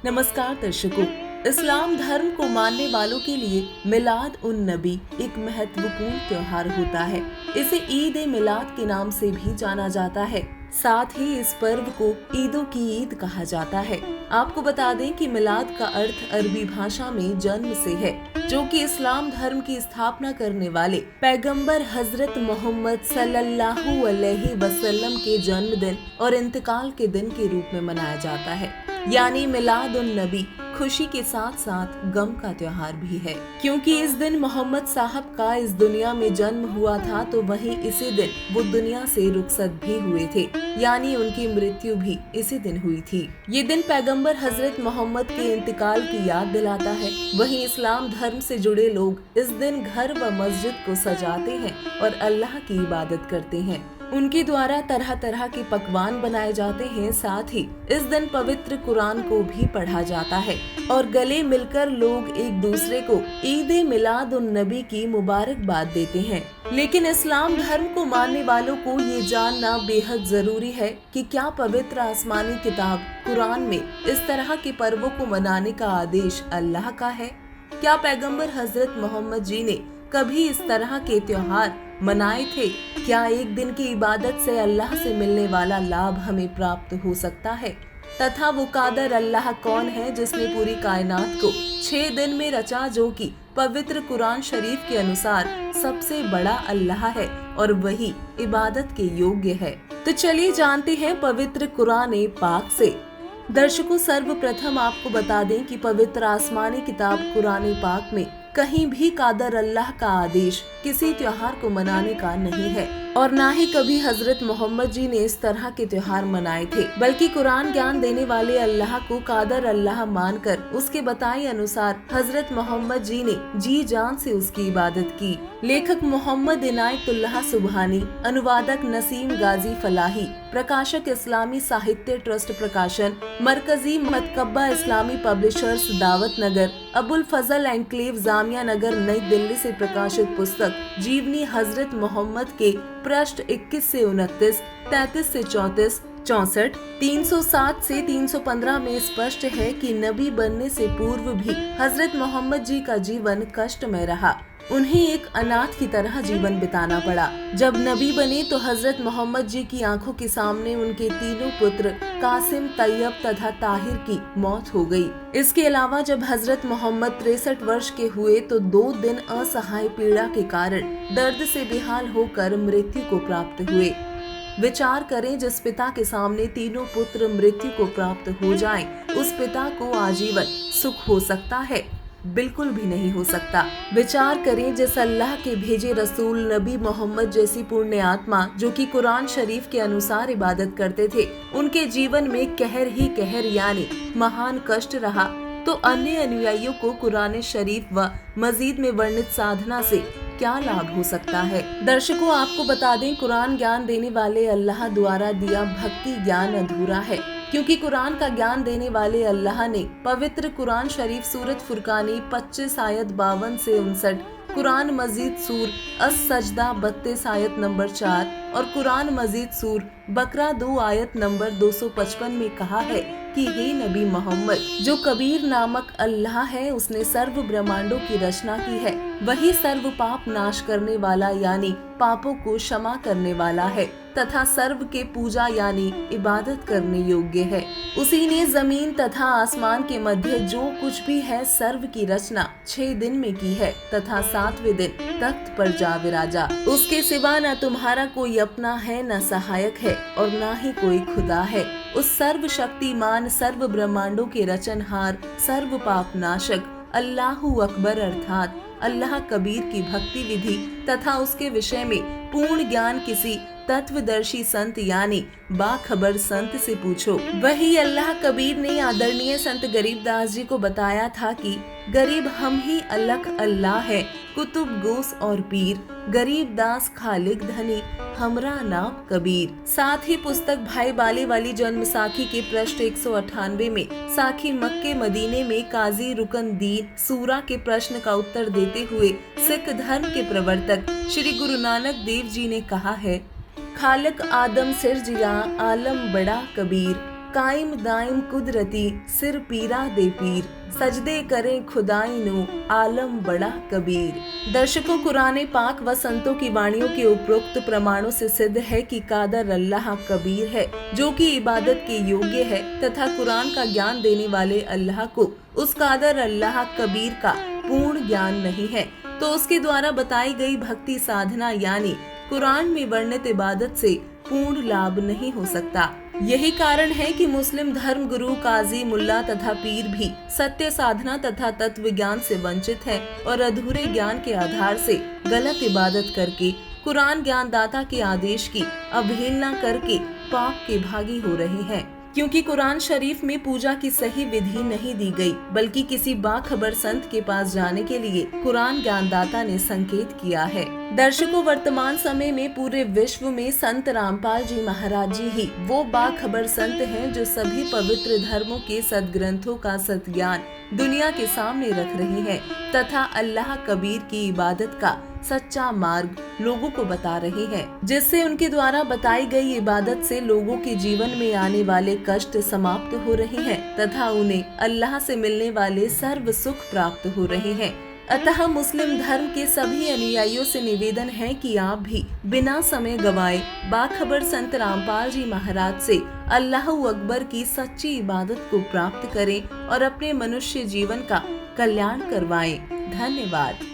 नमस्कार दर्शकों। इस्लाम धर्म को मानने वालों के लिए मिलाद उन नबी एक महत्वपूर्ण त्योहार होता है। इसे ईद ए मिलाद के नाम से भी जाना जाता है। साथ ही इस पर्व को ईदों की ईद कहा जाता है। आपको बता दें कि मिलाद का अर्थ अरबी भाषा में जन्म से है, जो कि इस्लाम धर्म की स्थापना करने वाले पैगंबर हजरत मोहम्मद सल्लल्लाहु अलैहि वसल्लम के जन्मदिन और इंतकाल के दिन के रूप में मनाया जाता है। यानी मिलाद उन नबी खुशी के साथ साथ गम का त्योहार भी है, क्योंकि इस दिन मोहम्मद साहब का इस दुनिया में जन्म हुआ था, तो वहीं इसी दिन वो दुनिया से रुखसत भी हुए थे, यानी उनकी मृत्यु भी इसी दिन हुई थी। ये दिन पैगंबर हजरत मोहम्मद के इंतकाल की याद दिलाता है। वहीं इस्लाम धर्म से जुड़े लोग इस दिन घर व मस्जिद को सजाते हैं और अल्लाह की इबादत करते हैं। उनके द्वारा तरह तरह के पकवान बनाए जाते हैं। साथ ही इस दिन पवित्र कुरान को भी पढ़ा जाता है और गले मिलकर लोग एक दूसरे को ईद ए मिलाद उन नबी की मुबारकबाद देते हैं। लेकिन इस्लाम धर्म को मानने वालों को ये जानना बेहद जरूरी है कि क्या पवित्र आसमानी किताब कुरान में इस तरह के पर्वों को मनाने का आदेश अल्लाह का है। क्या पैगंबर हजरत मोहम्मद जी ने कभी इस तरह के त्योहार मनाए थे? क्या एक दिन की इबादत से अल्लाह से मिलने वाला लाभ हमें प्राप्त हो सकता है? तथा वो कादर अल्लाह कौन है जिसने पूरी कायनात को 6 दिन में रचा, जो कि पवित्र कुरान शरीफ के अनुसार सबसे बड़ा अल्लाह है और वही इबादत के योग्य है। तो चलिए जानते हैं पवित्र कुरान पाक से। दर्शकों, सर्वप्रथम आपको बता दें कि पवित्र आसमानी किताब कुरान पाक में कहीं भी कादर अल्लाह का आदेश किसी त्योहार को मनाने का नहीं है और ना ही कभी हजरत मोहम्मद जी ने इस तरह के त्योहार मनाए थे, बल्कि कुरान ज्ञान देने वाले अल्लाह को कादर अल्लाह मानकर उसके बताए अनुसार हजरत मोहम्मद जी ने जी जान से उसकी इबादत की। लेखक मोहम्मद इनायतुल्लाह सुबहानी, अनुवादक नसीम गाजी फलाही, प्रकाशक इस्लामी साहित्य ट्रस्ट प्रकाशन, मरकजी मतकब्बा इस्लामी पब्लिशर्स दावत नगर, अबुल फजल एनक्लेव जामिया नगर नई दिल्ली से प्रकाशित पुस्तक जीवनी हजरत मोहम्मद के पृष्ठ 21 से 29, 33 से 34, 64, 307 से 315 में स्पष्ट है कि नबी बनने से पूर्व भी हजरत मोहम्मद जी का जीवन कष्टमय रहा। उन्हें एक अनाथ की तरह जीवन बिताना पड़ा। जब नबी बने तो हजरत मोहम्मद जी की आंखों के सामने उनके तीनों पुत्र कासिम, तैयब तथा ताहिर की मौत हो गई। इसके अलावा जब हजरत मोहम्मद 63 वर्ष के हुए तो 2 दिन असहाय पीड़ा के कारण दर्द से बेहाल होकर मृत्यु को प्राप्त हुए। विचार करें, जिस पिता के सामने तीनों पुत्र मृत्यु को प्राप्त हो जाएं, उस पिता को आजीवन सुख हो सकता है? बिल्कुल भी नहीं हो सकता। विचार करें, जिस अल्लाह के भेजे रसूल नबी मोहम्मद जैसी पुण्य आत्मा जो कि कुरान शरीफ के अनुसार इबादत करते थे, उनके जीवन में कहर ही कहर यानी महान कष्ट रहा, तो अन्य अनुयायियों को कुरान शरीफ व मजीद में वर्णित साधना से क्या लाभ हो सकता है? दर्शकों, आपको बता दें, कुरान ज्ञान देने वाले अल्लाह द्वारा दिया भक्ति ज्ञान अधूरा है, क्योंकि कुरान का ज्ञान देने वाले अल्लाह ने पवित्र कुरान शरीफ सूरत फुरकानी 25 आयत 52 से 59, कुरान मजीद सूर अस-सजदा 32 आयत नंबर 4 और कुरान मजीद सूर बकरा 2 आयत नंबर 255 में कहा है कि हे नबी मोहम्मद, जो कबीर नामक अल्लाह है उसने सर्व ब्रह्मांडों की रचना की है। वही सर्व पाप नाश करने वाला यानी पापों को क्षमा करने वाला है तथा सर्व के पूजा यानी इबादत करने योग्य है। उसी ने जमीन तथा आसमान के मध्य जो कुछ भी है सर्व की रचना 6 दिन में की है तथा 7वें दिन तख्त पर जा विराजा। उसके सिवा न तुम्हारा कोई अपना है, न सहायक है और न ही कोई खुदा है। उस सर्व शक्तिमान, सर्व ब्रह्मांडों के रचनहार, सर्व पाप नाशक अल्लाहु अकबर अर्थात अल्लाह कबीर की भक्ति विधि तथा उसके विषय में पूर्ण ज्ञान किसी तत्वदर्शी संत यानी बाखबर संत से पूछो। वही अल्लाह कबीर ने आदरणीय संत गरीबदास जी को बताया था कि गरीब हम ही अलख अल्लाह है, कुतुब गोस और पीर, गरीब दास खालिक धनी, हमरा नाम कबीर। साथ ही पुस्तक भाई बाले वाली जन्म साखी के पृष्ठ 198 में साखी मक्के मदीने में काजी रुकन दीन सूरा के प्रश्न का उत्तर देते हुए सिख धर्म के प्रवर्तक श्री गुरु नानक देव जी ने कहा है, खालिक आदम सिरजिया आलम बड़ा कबीर, कायम दायम कुदरती सिर पीरा दे पीर, सजदे करें खुदाई नो आलम बड़ा कबीर। दर्शकों, कुरान पाक व संतों की वाणियों के उपरोक्त प्रमाणों से सिद्ध है कि कादर अल्लाह कबीर है, जो कि इबादत के योग्य है, तथा कुरान का ज्ञान देने वाले अल्लाह को उस कादर अल्लाह कबीर का पूर्ण ज्ञान नहीं है, तो उसके द्वारा बताई गई भक्ति साधना यानी कुरान में वर्णित इबादत से पूर्ण लाभ नहीं हो सकता। यही कारण है कि मुस्लिम धर्म गुरु, काजी, मुल्ला तथा पीर भी सत्य साधना तथा तत्व ज्ञान से वंचित है और अधूरे ज्ञान के आधार से गलत इबादत करके कुरान ज्ञानदाता के आदेश की अवहेलना करके पाप के भागी हो रहे हैं। क्योंकि कुरान शरीफ में पूजा की सही विधि नहीं दी गई, बल्कि किसी बाखबर संत के पास जाने के लिए कुरान ज्ञानदाता ने संकेत किया है। दर्शकों, वर्तमान समय में पूरे विश्व में संत रामपाल जी महाराज जी ही वो बाखबर संत हैं जो सभी पवित्र धर्मों के सदग्रंथों का सत्ज्ञान दुनिया के सामने रख रहे हैं तथा अल्लाह कबीर की इबादत का सच्चा मार्ग लोगों को बता रहे हैं, जिससे उनके द्वारा बताई गई इबादत से लोगों के जीवन में आने वाले कष्ट समाप्त हो रहे हैं तथा उन्हें अल्लाह से मिलने वाले सर्व सुख प्राप्त हो रहे हैं। अतः मुस्लिम धर्म के सभी अनुयायियों से निवेदन है कि आप भी बिना समय गवाए बाखबर संत रामपाल जी महाराज से अल्लाह अकबर की सच्ची इबादत को प्राप्त करें और अपने मनुष्य जीवन का कल्याण करवाएं। धन्यवाद।